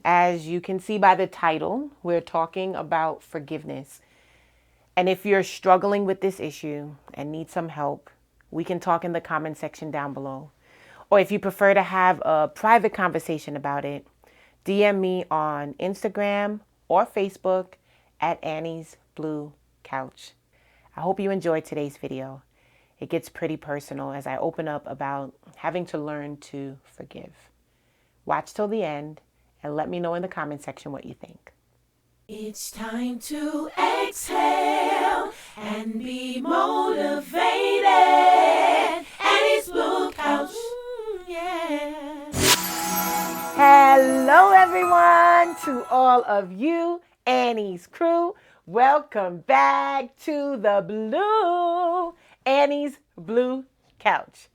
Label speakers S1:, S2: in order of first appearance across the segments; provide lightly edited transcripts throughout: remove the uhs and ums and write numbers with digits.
S1: as you can see by the title, we're talking about forgiveness. And if you're struggling with this issue and need some help, we can talk in the comment section down below. Or if you prefer to have a private conversation about it, DM me on Instagram or Facebook at Annie's Blue Couch. I hope you enjoyed today's video. It gets pretty personal as I open up about having to learn to forgive. Watch till the end and let me know in the comment section what you think.
S2: It's time to exhale and be motivated. Annie's Blue Couch. Yeah.
S1: Hello everyone, to all of you, Annie's crew. Welcome back to the Annie's Blue Couch.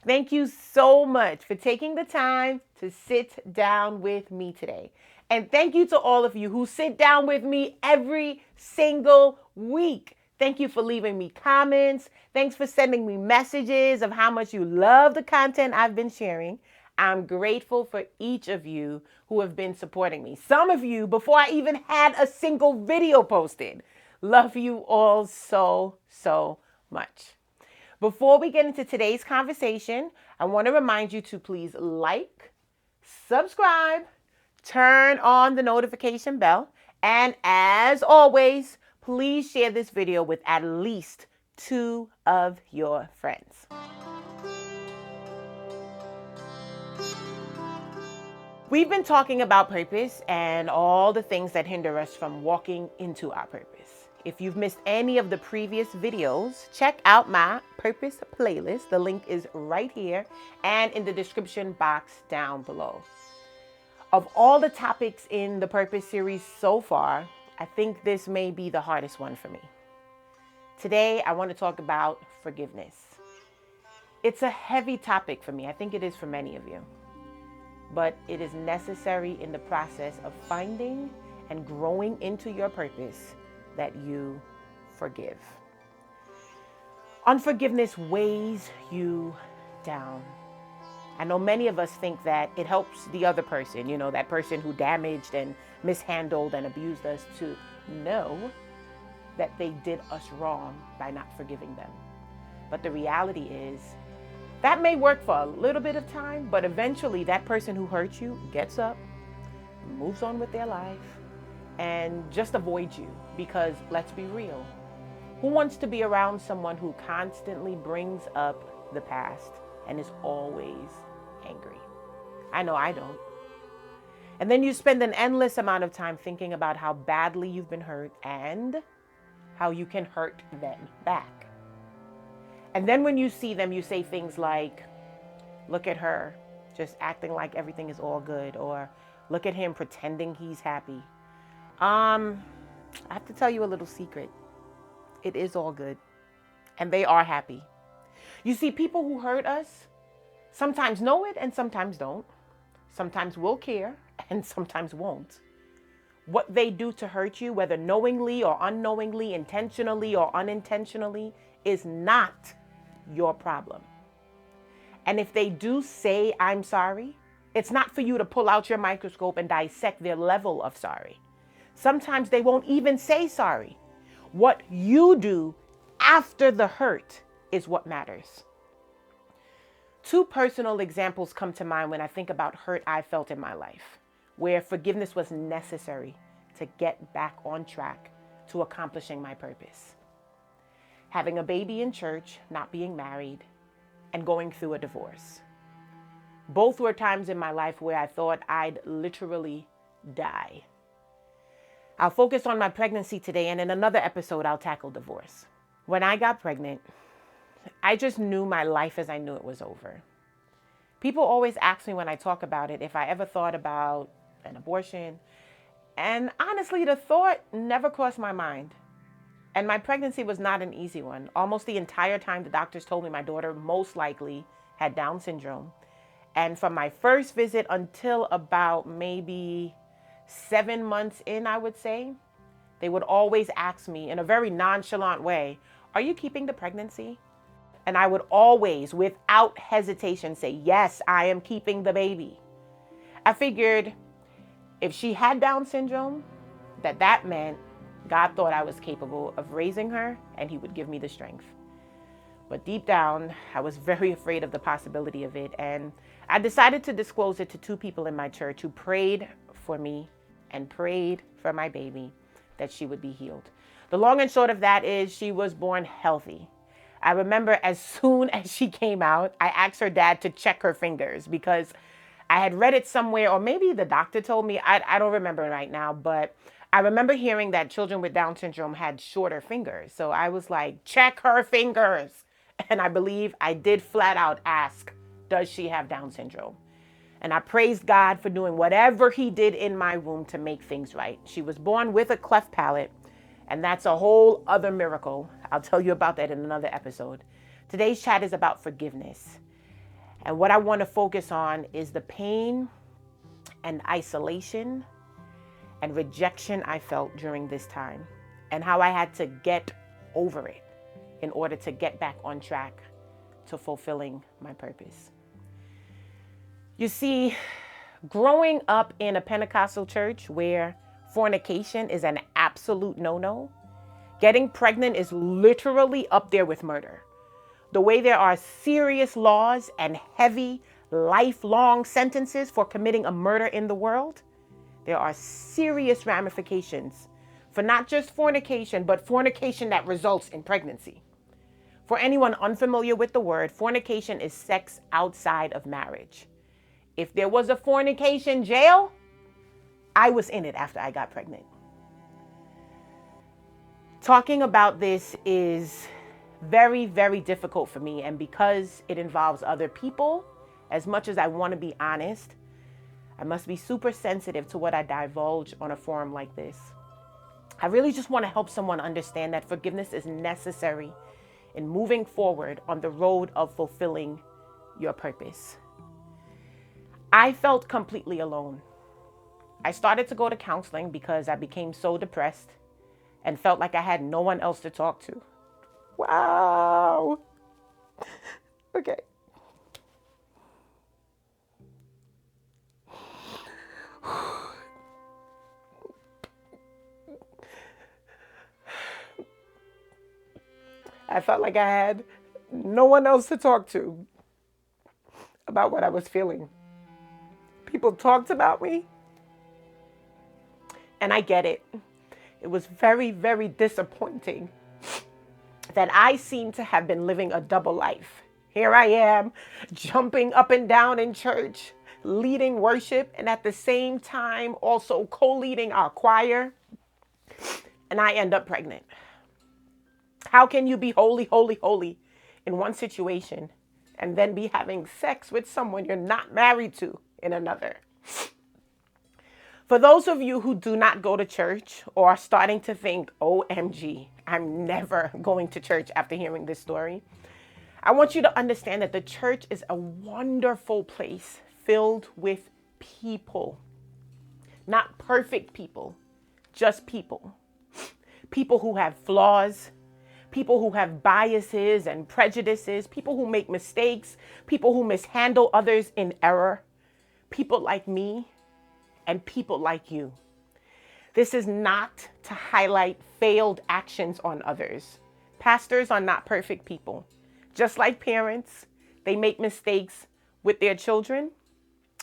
S1: Thank you so much for taking the time to sit down with me today. And thank you to all of you who sit down with me every single week. Thank you for leaving me comments. Thanks for sending me messages of how much you love the content I've been sharing. I'm grateful for each of you who have been supporting me. Some of you before I even had a single video posted. Love you all so, so much. Before we get into today's conversation, I want to remind you to please like, subscribe, turn on the notification bell, and as always, please share this video with at least 2 of your friends. We've been talking about purpose and all the things that hinder us from walking into our purpose. If you've missed any of the previous videos, check out my purpose playlist. The link is right here and in the description box down below. Of all the topics in the Purpose series so far, I think this may be the hardest one for me. Today, I want to talk about forgiveness. It's a heavy topic for me. I think it is for many of you. But it is necessary in the process of finding and growing into your purpose that you forgive. Unforgiveness weighs you down. I know many of us think that it helps the other person, that person who damaged and mishandled and abused us, to know that they did us wrong by not forgiving them. But the reality is that may work for a little bit of time, but eventually that person who hurt you gets up, moves on with their life, and just avoids you. Because let's be real, who wants to be around someone who constantly brings up the past and is always angry? I know I don't. And then you spend an endless amount of time thinking about how badly you've been hurt and how you can hurt them back. And then when you see them, you say things like, look at her, just acting like everything is all good, or look at him pretending he's happy. I have to tell you a little secret. It is all good, and they are happy. You see, people who hurt us sometimes know it and sometimes don't. Sometimes will care and sometimes won't. What they do to hurt you, whether knowingly or unknowingly, intentionally or unintentionally, is not your problem. And if they do say, I'm sorry, it's not for you to pull out your microscope and dissect their level of sorry. Sometimes they won't even say sorry. What you do after the hurt is what matters. 2 personal examples come to mind when I think about hurt I felt in my life, where forgiveness was necessary to get back on track to accomplishing my purpose. Having a baby in church, not being married, and going through a divorce. Both were times in my life where I thought I'd literally die. I'll focus on my pregnancy today, and in another episode, I'll tackle divorce. When I got pregnant, I just knew my life as I knew it was over. People always ask me when I talk about it if I ever thought about an abortion. And honestly, the thought never crossed my mind. And my pregnancy was not an easy one. Almost the entire time, the doctors told me my daughter most likely had Down syndrome. And from my first visit until about maybe 7 months in, I would say, they would always ask me in a very nonchalant way, are you keeping the pregnancy? And I would always, without hesitation, say, yes, I am keeping the baby. I figured If she had Down syndrome, that meant God thought I was capable of raising her and he would give me the strength. But deep down, I was very afraid of the possibility of it. And I decided to disclose it to two people in my church who prayed for me and prayed for my baby that she would be healed. The long and short of that is she was born healthy. I remember as soon as she came out, I asked her dad to check her fingers because I had read it somewhere, or maybe the doctor told me, I don't remember right now, but I remember hearing that children with Down syndrome had shorter fingers. So I was like, check her fingers. And I believe I did flat out ask, does she have Down syndrome? And I praised God for doing whatever he did in my womb to make things right. She was born with a cleft palate, and that's a whole other miracle. I'll tell you about that in another episode. Today's chat is about forgiveness. And what I want to focus on is the pain and isolation and rejection I felt during this time and how I had to get over it in order to get back on track to fulfilling my purpose. You see, growing up in a Pentecostal church where fornication is an absolute no-no, getting pregnant is literally up there with murder. The way there are serious laws and heavy, lifelong sentences for committing a murder in the world, there are serious ramifications for not just fornication, but fornication that results in pregnancy. For anyone unfamiliar with the word, fornication is sex outside of marriage. If there was a fornication jail, I was in it after I got pregnant. Talking about this is very, very difficult for me. And because it involves other people, as much as I want to be honest, I must be super sensitive to what I divulge on a forum like this. I really just want to help someone understand that forgiveness is necessary in moving forward on the road of fulfilling your purpose. I felt completely alone. I started to go to counseling because I became so depressed and felt like I had no one else to talk to. Wow. Okay. I felt like I had no one else to talk to about what I was feeling. People talked about me, and I get it. It was very, very disappointing that I seemed to have been living a double life. Here I am, jumping up and down in church, leading worship, and at the same time also co-leading our choir, and I end up pregnant. How can you be holy, holy, holy in one situation and then be having sex with someone you're not married to in another? For those of you who do not go to church or are starting to think, OMG, I'm never going to church after hearing this story, I want you to understand that the church is a wonderful place filled with people. Not perfect people, just people. People who have flaws, people who have biases and prejudices, people who make mistakes, people who mishandle others in error, people like me and people like you. This is not to highlight failed actions on others. Pastors are not perfect people. Just like parents, they make mistakes with their children.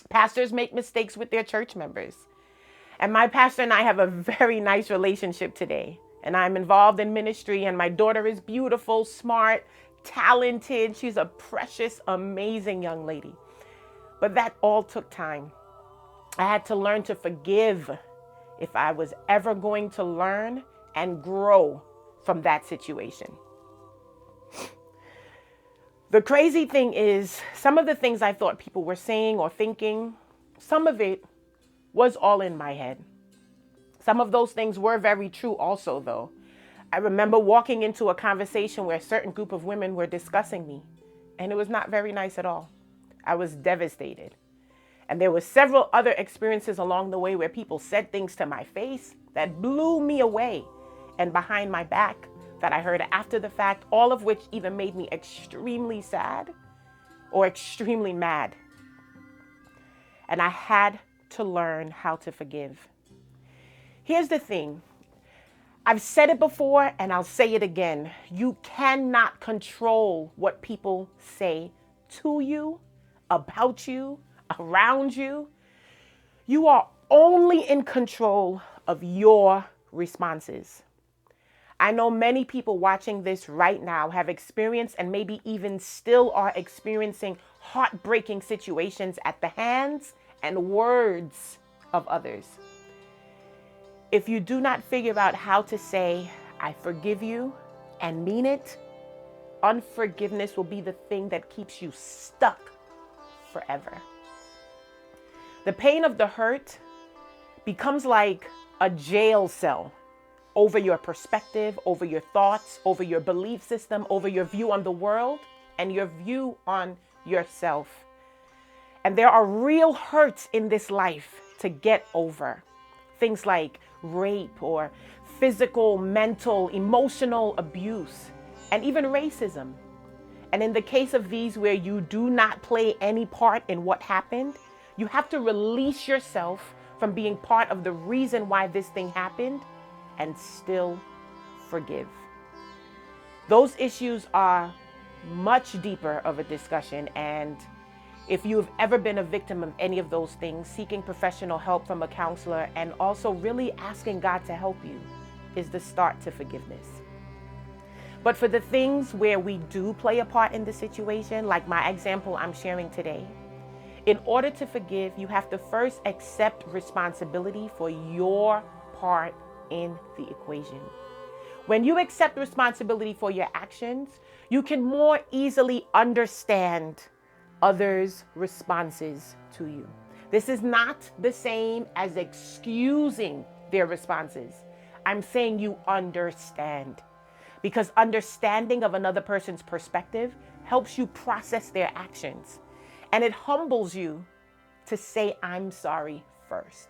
S1: Pastors make mistakes with their church members. And my pastor and I have a very nice relationship today. And I'm involved in ministry, and my daughter is beautiful, smart, talented. She's a precious, amazing young lady. But that all took time. I had to learn to forgive if I was ever going to learn and grow from that situation. The crazy thing is, some of the things I thought people were saying or thinking, some of it was all in my head. Some of those things were very true also, though. I remember walking into a conversation where a certain group of women were discussing me, and it was not very nice at all. I was devastated. And there were several other experiences along the way where people said things to my face that blew me away and behind my back that I heard after the fact, all of which either made me extremely sad or extremely mad. And I had to learn how to forgive. Here's the thing. I've said it before and I'll say it again. You cannot control what people say to you, about you, around you. You are only in control of your responses. I know many people watching this right now have experienced and maybe even still are experiencing heartbreaking situations at the hands and words of others. If you do not figure out how to say, I forgive you, and mean it, unforgiveness will be the thing that keeps you stuck forever. The pain of the hurt becomes like a jail cell over your perspective, over your thoughts, over your belief system, over your view on the world, and your view on yourself. And there are real hurts in this life to get over. Things like rape or physical, mental, emotional abuse, and even racism. And in the case of these where you do not play any part in what happened, you have to release yourself from being part of the reason why this thing happened and still forgive. Those issues are much deeper of a discussion, and if you've ever been a victim of any of those things, seeking professional help from a counselor and also really asking God to help you is the start to forgiveness. But for the things where we do play a part in the situation, like my example I'm sharing today, in order to forgive, you have to first accept responsibility for your part in the equation. When you accept responsibility for your actions, you can more easily understand others' responses to you. This is not the same as excusing their responses. I'm saying you understand, because understanding of another person's perspective helps you process their actions, and it humbles you to say, I'm sorry first.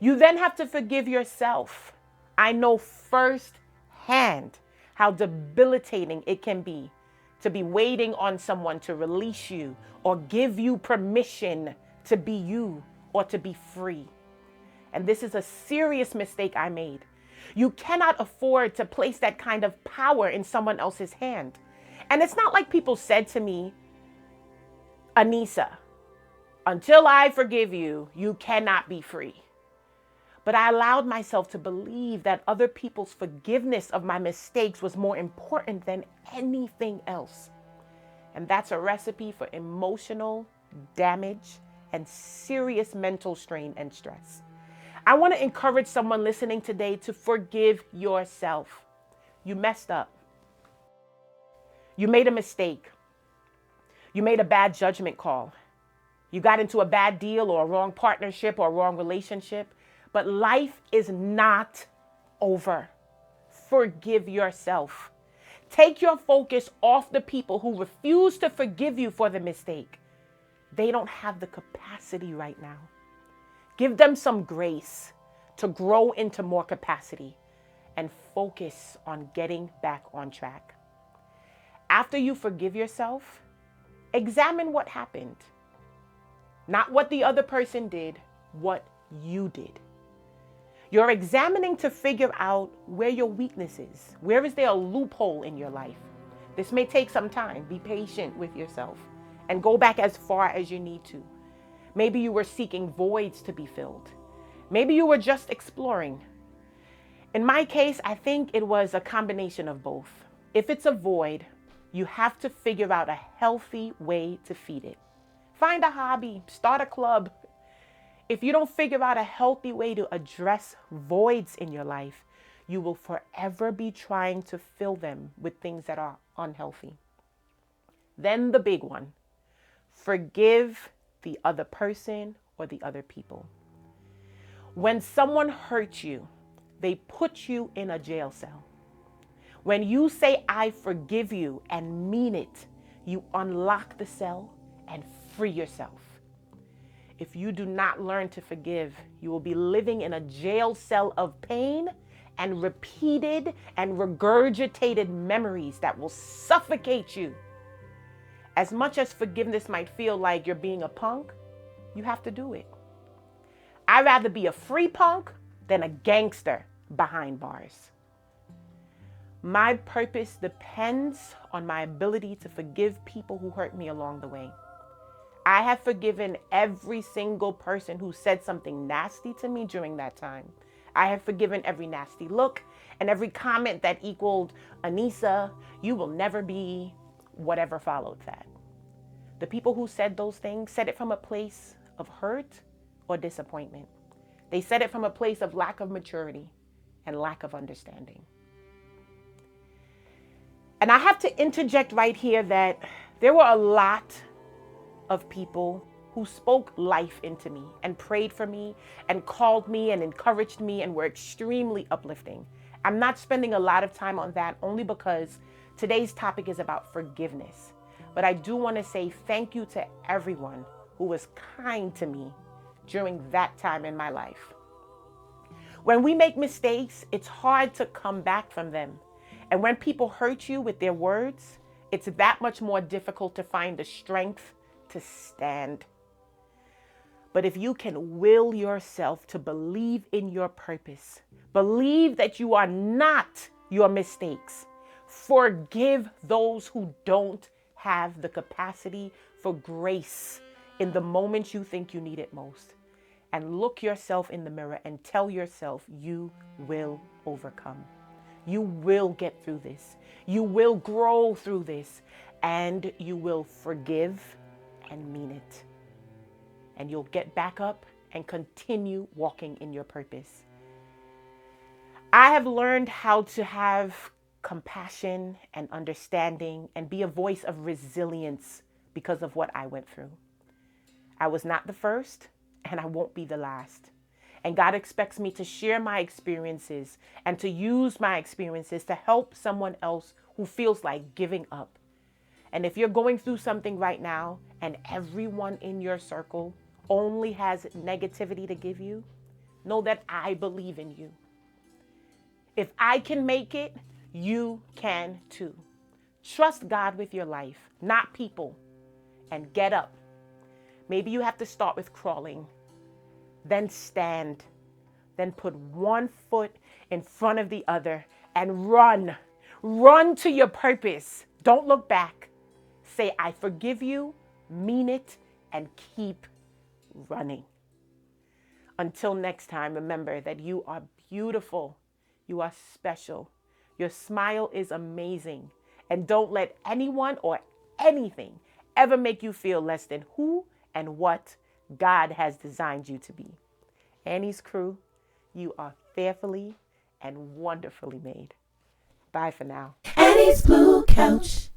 S1: You then have to forgive yourself. I know firsthand how debilitating it can be to be waiting on someone to release you or give you permission to be you or to be free. And this is a serious mistake I made. You cannot afford to place that kind of power in someone else's hand. And it's not like people said to me, Anissa, until I forgive you, you cannot be free. But I allowed myself to believe that other people's forgiveness of my mistakes was more important than anything else. And that's a recipe for emotional damage and serious mental strain and stress. I want to encourage someone listening today to forgive yourself. You messed up. You made a mistake. You made a bad judgment call. You got into a bad deal or a wrong partnership or a wrong relationship. But life is not over. Forgive yourself. Take your focus off the people who refuse to forgive you for the mistake. They don't have the capacity right now. Give them some grace to grow into more capacity and focus on getting back on track. After you forgive yourself, examine what happened. Not what the other person did, what you did. You're examining to figure out where your weakness is. Where is there a loophole in your life? This may take some time. Be patient with yourself and go back as far as you need to. Maybe you were seeking voids to be filled. Maybe you were just exploring. In my case, I think it was a combination of both. If it's a void, you have to figure out a healthy way to feed it. Find a hobby, start a club. If you don't figure out a healthy way to address voids in your life, you will forever be trying to fill them with things that are unhealthy. Then the big one, forgive the other person or the other people. When someone hurts you, they put you in a jail cell. When you say, I forgive you and mean it, you unlock the cell and free yourself. If you do not learn to forgive, you will be living in a jail cell of pain and repeated and regurgitated memories that will suffocate you. As much as forgiveness might feel like you're being a punk, you have to do it. I'd rather be a free punk than a gangster behind bars. My purpose depends on my ability to forgive people who hurt me along the way. I have forgiven every single person who said something nasty to me during that time. I have forgiven every nasty look and every comment that equaled, Anissa, you will never be whatever followed that. The people who said those things said it from a place of hurt or disappointment. They said it from a place of lack of maturity and lack of understanding. And I have to interject right here that there were a lot of people who spoke life into me and prayed for me and called me and encouraged me and were extremely uplifting. I'm not spending a lot of time on that only because today's topic is about forgiveness. But I do want to say thank you to everyone who was kind to me during that time in my life. When we make mistakes, it's hard to come back from them. And when people hurt you with their words, it's that much more difficult to find the strength to stand. But if you can will yourself to believe in your purpose, believe that you are not your mistakes, forgive those who don't have the capacity for grace in the moments you think you need it most, and look yourself in the mirror and tell yourself you will overcome. You will get through this. You will grow through this, and you will forgive and mean it. And you'll get back up and continue walking in your purpose. I have learned how to have compassion and understanding and be a voice of resilience because of what I went through. I was not the first, and I won't be the last. And God expects me to share my experiences and to use my experiences to help someone else who feels like giving up. And if you're going through something right now and everyone in your circle only has negativity to give you, know that I believe in you. If I can make it, you can too. Trust God with your life, not people, and get up. Maybe you have to start with crawling, then stand, then put one foot in front of the other and run. Run to your purpose. Don't look back. Say, I forgive you, mean it, and keep running. Until next time, remember that you are beautiful. You are special. Your smile is amazing. And don't let anyone or anything ever make you feel less than who and what God has designed you to be. Annie's crew, you are fearfully and wonderfully made. Bye for now.
S2: Annie's Blue Couch.